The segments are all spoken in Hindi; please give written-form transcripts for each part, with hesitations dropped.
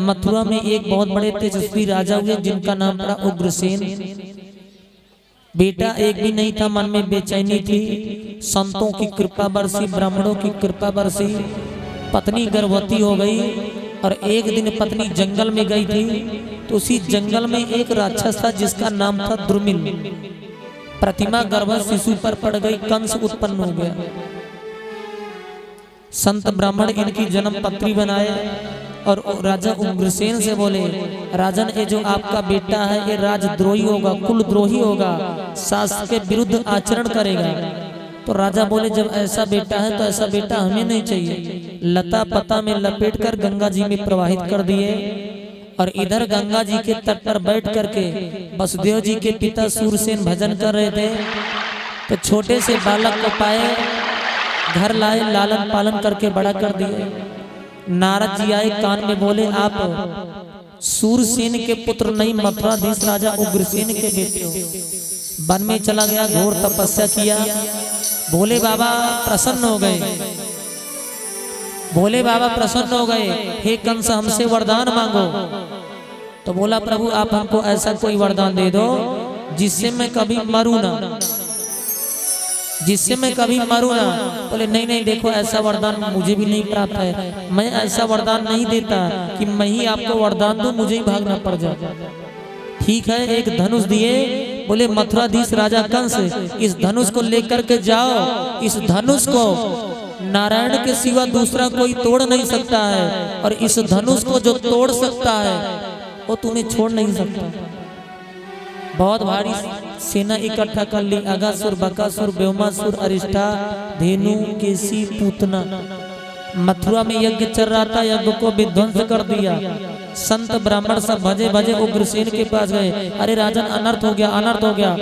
मथुरा में एक बहुत बड़े तेजस्वी राजा हुए जिनका नाम था उग्रसेन। बेटा एक भी नहीं था, मन में बेचैनी थी। संतों की कृपा बरसी, ब्राह्मणों की कृपा बरसी, पत्नी गर्भवती हो गई। और एक दिन पत्नी जंगल में गई थी, तो उसी जंगल में एक राक्षस था जिसका नाम था दुर्मिल। प्रतिमा गर्भवत शिशु पर पड़ गई, कंस उत्पन्न हो गया। संत ब्राह्मण इनकी जन्म पत्री बनाए और राजा उग्रसेन से बोले, राजन ये जो आपका बेटा है ये राजद्रोही होगा, कुलद्रोही होगा, शास्त्र के विरुद्ध आचरण करेगा। तो राजा बोले जब ऐसा बेटा है तो ऐसा बेटा हमें नहीं चाहिए। लता पता में लपेटकर गंगा जी में प्रवाहित कर दिए। और इधर गंगा जी के तट पर बैठ करके वसुदेव जी के पिता सूरसेन भजन कर रहे थे। तो छोटे से बालक को पाए, घर लाए, लालन पालन करके बड़ा कर दिए। नारद जी आए, कान में बोले आप सूरसेन के पुत्र नहीं, मथुराधीश राजा उग्रसेन के बेटे हो। वन में चला गया, घोर तपस्या किया। भोले बाबा प्रसन्न हो गए। भोले बाबा प्रसन्न हो गए, हे कंस हमसे वरदान मांगो। तो बोला प्रभु आप हमको ऐसा कोई वरदान दे दो जिससे मैं कभी मरूं ना, जिससे मैं कभी मरूं ना। बोले नहीं नहीं देखो ऐसा वरदान मुझे भी नहीं प्राप्त है, मैं ऐसा वरदान नहीं देता कि मैं ही आपको वरदान दूं, मुझे ही भागना पड़ जाए। ठीक है, एक धनुष दिए। बोले मथुराधीश राजा कंस इस धनुष को लेकर के जाओ, इस धनुष को नारायण के सिवा दूसरा कोई तोड़ नहीं सकता है, और इस धनुष को जो तोड़ सकता है वो तुम्हें छोड़ नहीं सकता। बहुत भारी सेना इकट्ठा कर ली। अगासुर, बकासुर, व्योमासुर, अरिष्ठा, धेनु, केसी, पूतना। मथुरा में यज्ञ चल रहा था, यज्ञ को विध्वंस कर दिया। संत ब्राह्मण सब भजे भजे उग्रसेन के पास गए, अरे राजन अनर्थ हो गया, अनर्थ हो गया।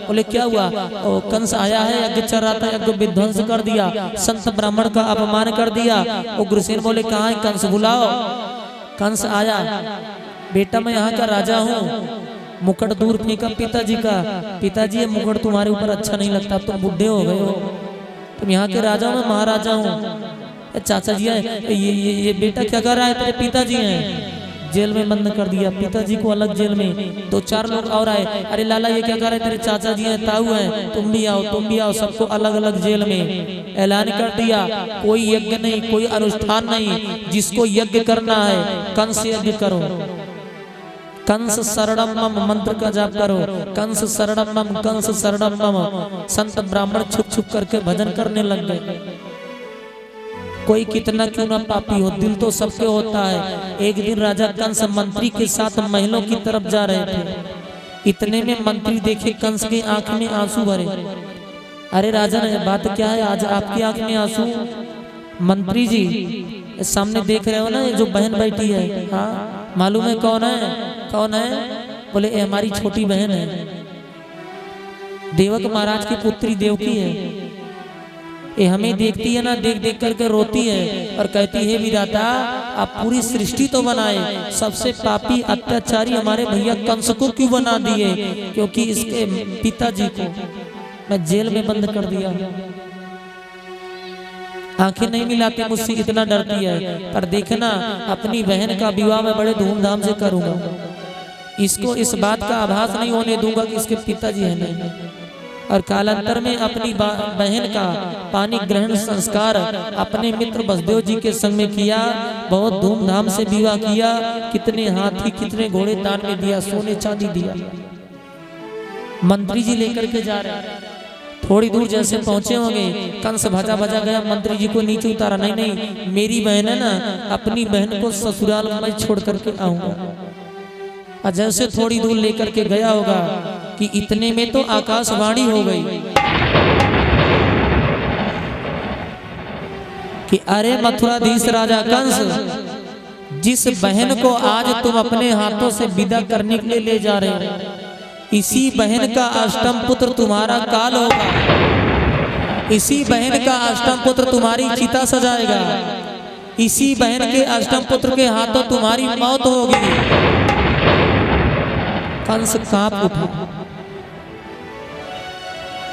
बोले क्या हुआ? ओ कंस आया है, यज्ञ चल रहा था, यज्ञ विध्वंस कर दिया, संत ब्राह्मण का अपमान कर दिया। उग्रसेन बोले कहाँ है कंस, बुलाओ। कंस आया, बेटा मैं यहाँ का राजा हूँ। मुकुट दूर फेंका पिताजी का, पिताजी ये मुकुट तुम्हारे ऊपर अच्छा नहीं लगता, तुम बुढ़े हो गए हो, तुम यहाँ के राजा हो, मैं महाराजा हूँ। चाचा जी है, ये बेटा क्या कर रहा है? तेरे पिताजी हैं। जेल में बंद कर दिया, पिताजी को अलग जेल में। दो चार लोग और आए, अरे लाला ये क्या कर रहे हैं? तेरे चाचा जी हैं, ताऊ हैं, तुम भी आओ, तुम भी आओ। सबको अलग अलग जेल में। ऐलान कर दिया कोई यज्ञ नहीं, कोई अनुष्ठान नहीं, जिसको यज्ञ करना है कंस यज्ञ करो, कंस शरणम मम मंत्र का जाप करो, कंस शरणम मम, कंस शरणम मम। संत ब्राह्मण छुप छुप करके भजन करने लग गए। कोई कितना क्यों ना पापी हो, दिल तो सबके होता है। एक दिन राजा कंस मंत्री के साथ महलों की तरफ जा रहे थे। इतने में मंत्री देखे कंस की आंख में आंसू भरे। अरे राजन बात क्या है, आज आपकी आंख में आंसू? मंत्री जी सामने देख रहे हो ना, ये जो बहन बैठी है, हाँ मालूम है कौन है? कौन है? बोले ये हमारी छोटी बहन है, देवक महाराज की पुत्री देवकी है। ये हमें देखती है ना, देख देख करके रोती है और कहती है विधाता आप पूरी सृष्टि तो बनाए, सबसे पापी अत्याचारी हमारे भैया कंस को क्यों बना दिए? क्योंकि इसके पिताजी को मैं जेल में बंद कर दिया। आंखें नहीं मिलाती मुझसे, इतना डरती है। पर देखना अपनी बहन का विवाह मैं बड़े धूमधाम से करूंगा, इसको इस बात का आभास नहीं होने दूंगा कि इसके पिताजी है नहीं। और कालांतर में अपनी बहन का पानी ग्रहण संस्कार अपने मित्र वसुदेव जी के संग में किया। बहुत धूमधाम से विवाह किया। कितने हाथी कितने घोड़े दान में दिया, सोने चांदी दिया। मंत्री जी लेकर के जा रहे हैं। थोड़ी दूर जैसे पहुंचे होंगे, कंस भजा भजा गया, मंत्री जी को नीचे उतारा। नहीं नहीं मेरी बहन है ना, अपनी बहन को ससुराल में छोड़ करके आऊंगा। और जैसे थोड़ी दूर लेकर के गया होगा कि इतने में तो आकाशवाणी हो गई कि अरे मथुराधीश राजा कंस, जिस बहन को आज तुम अपने हाथों से विदा करने के लिए ले जा रहे हो, इसी बहन का अष्टम पुत्र तुम्हारा काल होगा। इसी बहन का अष्टम पुत्र तुम्हारी चिता सजाएगा। इसी बहन के अष्टम पुत्र के हाथों तुम्हारी मौत होगी। कंस कांप उठा,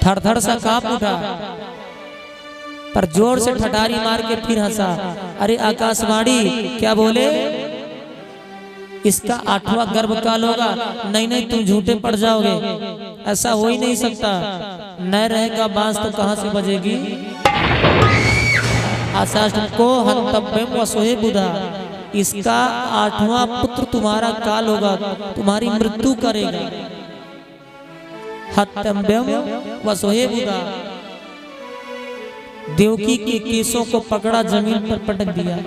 थरथर सा कांप उठा, पर जोर से ठठारी मार के फिर हंसा। अरे आकाशवाणी क्या बोले? इसका 8वां गर्भ काल होगा। नहीं नहीं तुम झूठे पड़ जाओगे, ऐसा हो ही नहीं सकता। न रहेगा बांस तो कहां से बजेगी। आशाष्ट को हंतव्यम वसोहे बुधा, इसका 8वां पुत्र तुम्हारा काल होगा, तुम्हारी मृत्यु करेगा। हत्तव्यम वसोहे बुधा, देवकी के केसों को पकड़ा, जमीन पर पटक दिया।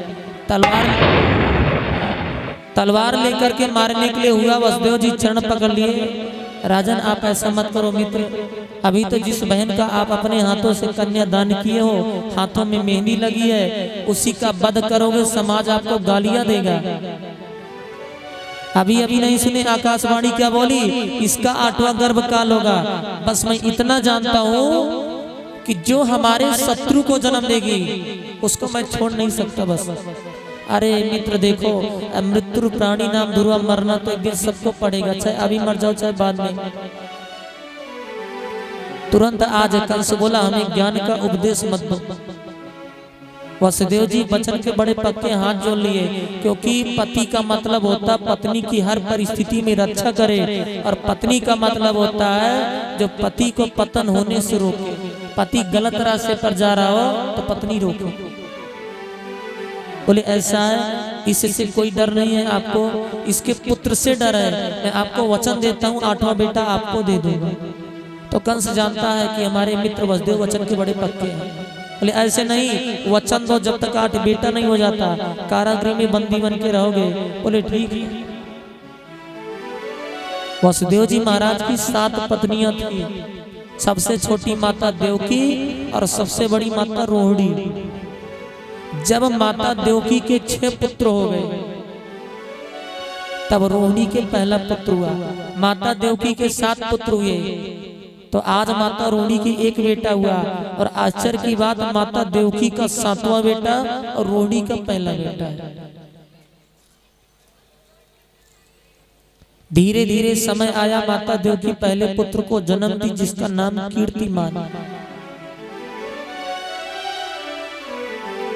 तलवार लेकर के मारने के लिए हुआ, वसुदेव जी चरण पकड़ लिए। राजन आप ऐसा मत करो मित्र, अभी तो जिस बहन का आप अपने हाथों से कन्या दान किए हो, हाथों में मेहंदी लगी है, उसी का वध करोगे, समाज आपको गालियां देगा। अभी अभी नहीं सुने आकाशवाणी क्या बोली, इसका 8वां गर्भ काल होगा। बस मैं इतना जानता हूँ कि जो हमारे शत्रु को जन्म देगी उसको मैं छोड़ नहीं सकता बस। अरे मित्र देखो, मृत्यु प्राणी नाम ध्रुवा, मरना तो एक दिन सबको पड़ेगा, चाहे अभी मर जाओ चाहे बाद में। तुरंत आज कंस बोला हमें ज्ञान का उपदेश मत दो। वसुदेव जी वचन के बड़े पक्के हाथ जोड़ लिए, क्योंकि पति का मतलब होता पत्नी की हर परिस्थिति में रक्षा करे, और पत्नी का मतलब होता है जो पति को पतन होने से रोके। पति गलत रास्ते पर जा रहा हो तो पत्नी रोके। बोले ऐसा है, इससे कोई डर नहीं है आपको, इसके पुत्र से डर है। मैं आपको वचन देता हूँ 8वां बेटा आपको दे दूंगा। तो कंस जानता है कि हमारे मित्र वसुदेव वचन के बड़े पक्के हैं। बोले ऐसे नहीं, वचन दो जब तक 8 बेटा नहीं हो जाता, कारागृह में बंदी बन के रहोगे। बोले ठीक है। वसुदेव जी महाराज की 7 पत्नियां थी, सबसे छोटी माता देवकी और सबसे बड़ी माता रोहिणी। जब माता देवकी के 6 पुत्र हो गए, तब रोहिणी के पहला पुत्र हुआ। माता देवकी के 7 पुत्र हुए, तो आज माता रोहिणी की 1 बेटा हुआ। और आश्चर्य की बात, माता देवकी का 7वां बेटा और रोहिणी का पहला बेटा है। धीरे धीरे समय आया, माता देवकी पहले पुत्र को जन्म दी, जिसका नाम कीर्तिमान।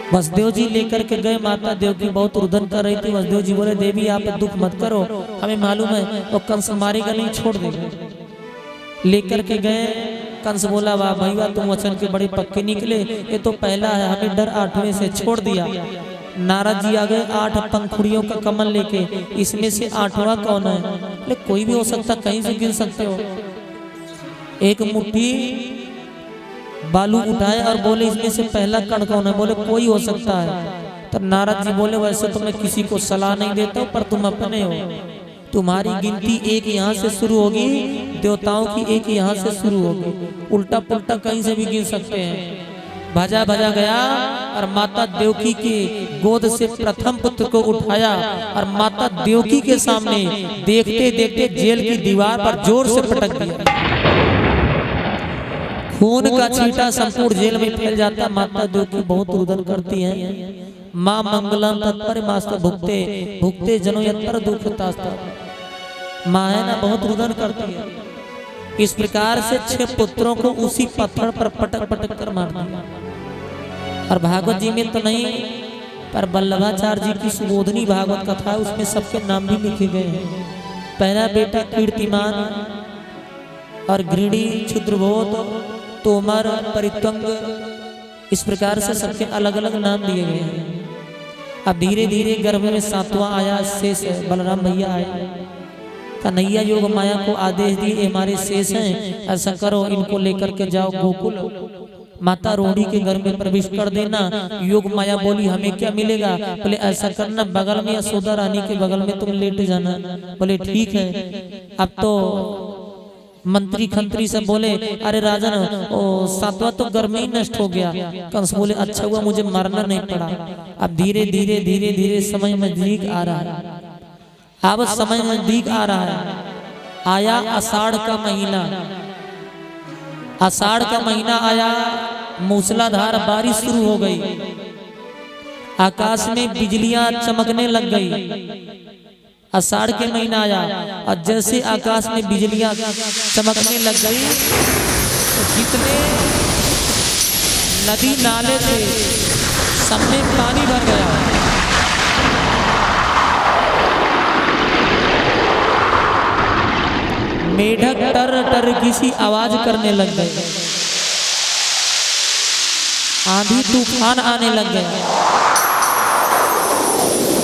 वसुदेव जी लेकर के गए, माता देवकी बहुत रुदन कर रही थी। वसुदेव जी बोले देवी आप दुख मत करो, हमें मालूम है वो कंस मारेगा नहीं, छोड़ देगा। लेकर के गए, कंस बोला वाह भाई वाह, तुम वचन के बड़े पक्के निकले, ये तो पहला है, हमें डर 8वें से छोड़ दिया। नारद जी आ गए 8 पंखुड़ियों का कमल लेके, इसमें से 8वां कौन है? बोले कोई भी हो सकता, कहीं से गिन सकते हो। एक मुट्ठी बालू उठाए और बोले इसमें से पहला कण कौन है? बोले कोई हो सकता है। तब नारद जी बोले वैसे तो मैं किसी को सलाह नहीं देता हूँ, पर तुम अपने हो, तुम्हारी गिनती 1 यहाँ से शुरू होगी, देवताओं की 1 यहाँ से शुरू होगी, उल्टा पुल्टा कहीं से भी गिन सकते हैं। भजा भजा गया और माता देवकी के गोद से प्रथम पुत्र को उठाया और माता देवकी के सामने देखते देखते जेल की दीवार पर जोर से पटक दिया। खून का छींटा संपूर्ण जेल में फैल जाता। माता देवकी बहुत रुदन करती हैं। माँ मंगलम तत्पर मास्तर भुगते भुगते जनो यत्पर दुखतास्ता। माँ है ना, बहुत रुदन करती है। इस प्रकार से 6 पुत्रों को उसी पत्थर पर पटक पटक कर मार दिया। और भागवत जी में तो नहीं, पर वल्लभाचार्य जी की सुबोधनी भागवत कथा है, उसमें सबके नाम भी लिखे गए हैं। पहला बेटा कीर्तिमान और गृणी, क्षुद्रबोध, तोमर, परित्वंग, इस प्रकार से सबके अलग अलग नाम दिए गए हैं। अब धीरे धीरे गर्भ में 7वां आया, शेष बलराम भैया आए। कन्हैया योग माया को आदेश दिए, हमारे शेष हैं, ऐसा करो इनको लेकर के जाओ गोकुल, माता रोहिणी के घर में प्रवेश कर देना। योग माया बोली हमें क्या मिलेगा? बोले ऐसा करना, बगल में यशोदा रानी के बगल में तुम लेट जाना। बोले ठीक है। अब तो मंत्री खंत्री सब बोले अरे राजन, ओ 7वां तो घर में ही नष्ट हो गया। कंस बोले अच्छा हुआ मुझे मरना नहीं पड़ा। अब धीरे धीरे धीरे धीरे समय नजदीक आ रहा है। अब समय नजदीक आ रहा है। आया आषाढ़ का महीना। आषाढ़ का महीना आया, मूसलाधार बारिश शुरू हो गई। आकाश में बिजलियां चमकने लग गई। आषाढ़ के महीना आया और जैसे आकाश में बिजलियां चमकने लग गई तो जितने नदी नाले थे सब में पानी भर गया। मेढक टर टर किसी आवाज करने लग गए, आंधी तूफान आने लग गए।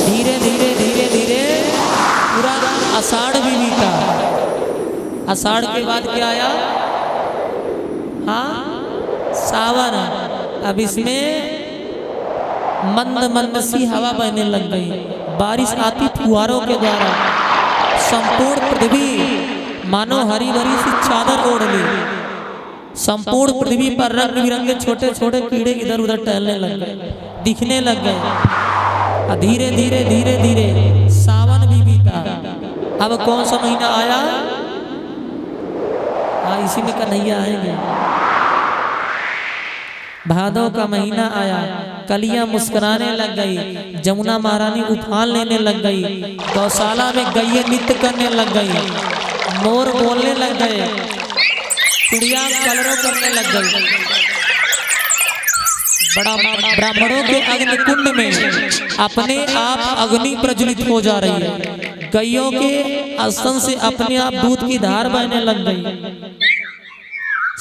धीरे धीरे धीरे धीरे पूरा आषाढ़ भी बीता। आषाढ़ के बाद क्या आया? हाँ, सावन। अब इसमें मंद मंद सी हवा बहने लग गई, बारिश आती फुहारों के द्वारा। संपूर्ण पृथ्वी मानो हरी भरी सी चादर ओढ़ ली। संपूर्ण पृथ्वी पर रंग बिरंगे छोटे छोटे कीड़े इधर उधर टहलने लग गए, दिखने लग गए। धीरे धीरे धीरे धीरे सावन भी बीता। अब कौन सा महीना आया? हाँ, इसी में कन्हैया आएंगे। भादों का महीना आया। कलियां मुस्कुराने लग गई, जमुना महारानी उफान लेने लग गई, गौशाला में गैये नृत्य करने लग गई, मोर बोलने लग गए, चिड़िया कलरव करने लग गई। बड़ा ब्राह्मणों के अग्नि कुंड में अपने आप अग्नि प्रज्वलित हो जा रही है। गैयों के स्तन से अपने आप दूध की धार बहने लग गई।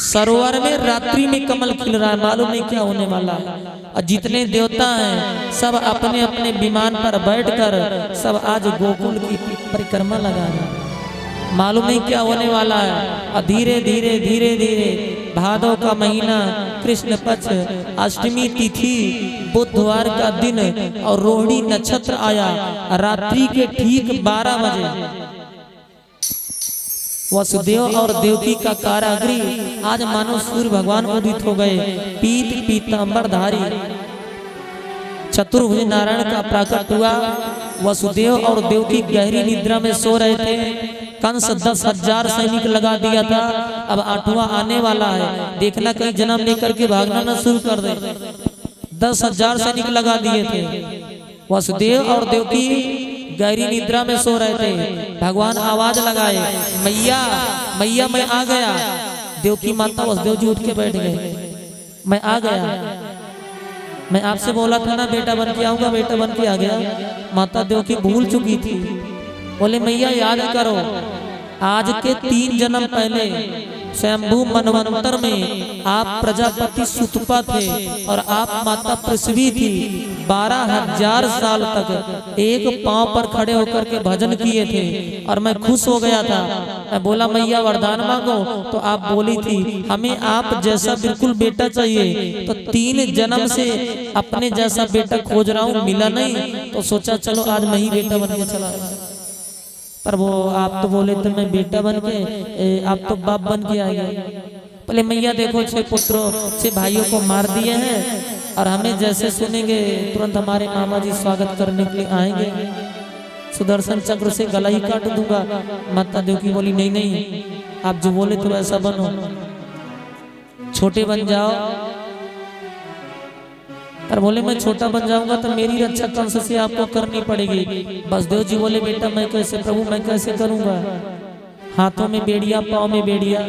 सरोवर में रात्रि में कमल खिल रहा है, मालूम नहीं क्या होने वाला है। और जितने देवता हैं सब अपने अपने विमान पर बैठकर सब आज गोकुल की परिक्रमा लगा रहे हैं। मालूम नहीं क्या होने वाला है। और धीरे धीरे धीरे धीरे भादों का महीना, कृष्ण पक्ष, अष्टमी तिथि, बुधवार का दिन और रोहिणी नक्षत्र आया। रात्रि के ठीक 12 बजे वसुदेव और देवकी का कारागृह आज मानो सूर्य भगवान उदित हो गए। पीत पीतांबरधारी चतुर्भुज नारायण का प्राकट हुआ। वसुदेव और देवकी गहरी निद्रा में सो रहे थे। कंस 10,000 सैनिक लगा दिया था। अब 8वां आने वाला है, देखना कहीं जन्म लेकर के भागना न शुरू कर दे। 10,000 सैनिक लगा दिए थे। वसुदेव और देवकी गहरी निद्रा में सो रहे थे। भगवान आवाज लगाए, मैया मैया मैं आ गया। देवकी माता वसुदेव जी उठ के बैठ गए, मैं आ गया। मैं आपसे बोला था ना बेटा बन के आऊंगा, बेटा बन के आ गया। माता देवकी भूल चुकी थी। बोले मैया याद करो, आज के 3 जन्म पहले स्वयंभू मनवंतर में आप प्रजापति सुतपा थे और आप माता पृथ्वी थी। 12,000 साल तक एक पांव पर खड़े होकर के भजन किए थे और मैं खुश हो गया था। मैं बोला मैया वरदान मांगो, तो आप बोली थी हमें आप जैसा बिल्कुल बेटा चाहिए। तो 3 जन्म से अपने जैसा बेटा खोज रहा हूँ, मिला नहीं, तो सोचा चलो आज मैं ही बेटा बन के चला। पर वो आप तो बोले थे मैं बेटा बन के, आप तो बाप बन के आ गए। बोले मैया देखो 6 पुत्रों 6 भाइयों को मार दिए हैं और हमें जैसे सुनेंगे तुरंत हमारे मामा जी स्वागत करने के लिए आएंगे, सुदर्शन चक्र से गला ही काट दूंगा। माता देवकी बोली नहीं नहीं, आप जो बोले तो ऐसा बनो, छोटे बन जाओ। पर बोले मैं छोटा बन जाऊंगा तो मेरी रक्षा कंस से आपको करनी पड़ेगी। वसुदेव जी बोले बेटा मैं कैसे प्रभु, मैं कैसे करूंगा? हाथों में बेड़िया, पाँव में बेड़िया।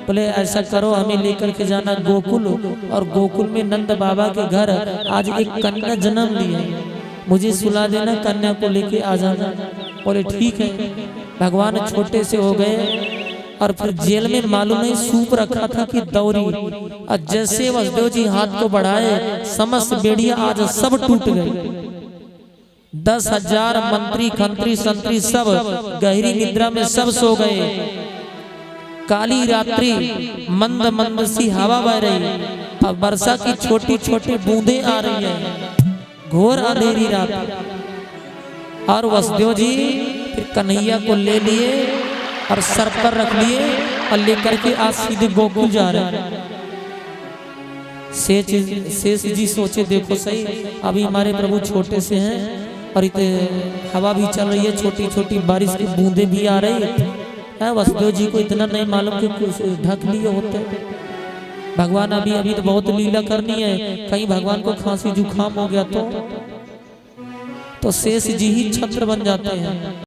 बोले ऐसा करो हमें लेकर के जाना गोकुल, और गोकुल में नंद बाबा के घर आज एक कन्या जन्म ली है, मुझे सुला देना, कन्या को लेके आ जाना। बोले ठीक है। भगवान छोटे से हो गए और फिर जेल में मालूम नहीं सूप रखा था कि दौरी, और जैसे वसुदेव जी हाथ को बढ़ाए समस्त बेड़िया आज सब टूट गई। 10,000 मंत्री खंत्री संतरी सब गहरी निद्रा में सब सो गए। काली रात्रि, मंद मंद सी हवा बह रही और वर्षा की छोटी छोटी बूंदे आ रही है। घोर अंधेरी रात। और वसुदेव जी फिर कन्हैया को ले लिए और सर पर रख लिए और लेकर के आज सीधे गोकुल जा रहे हैं। शेष जी सोचे देखो सही, अभी हमारे प्रभु छोटे से हैं और इतने हवा भी चल रही है, छोटी छोटी बारिश की बूंदे भी आ रही है। वसुदेव जी को इतना नहीं मालूम कि कुछ ढक लिए होते। भगवान अभी अभी तो बहुत लीला करनी है, कहीं भगवान को खांसी जुकाम हो गया तो शेष जी ही छत्र बन जाते हैं।